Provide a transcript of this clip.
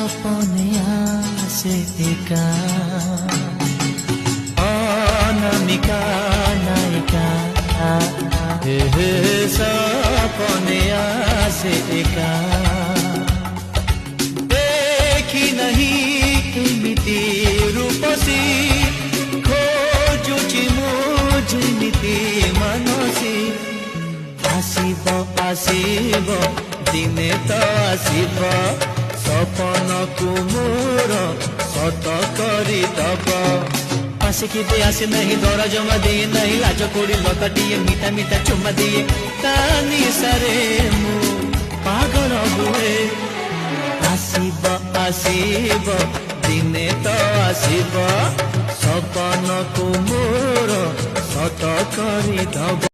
সপনে আসে একা অনামিকা নায়িকা হে সপনে আসে একা দেখি নাহি এমিতি রূপসী খোজুছি মু যেমিতি মানসী আসিব আসিব দিনে তো আসিব সপনকু মোর সত করিদব আসিকি দে আসে নাহি দরা জমা দিয়ে নাহি লাজ কোড়ি লতাটিয়ে মিঠা মিঠা চুমা দিয়ে তা নিশারে মু পাগল হুয়ে আসিব আসিব দিনে তো আসিব সপনকু মোর সত করিদব।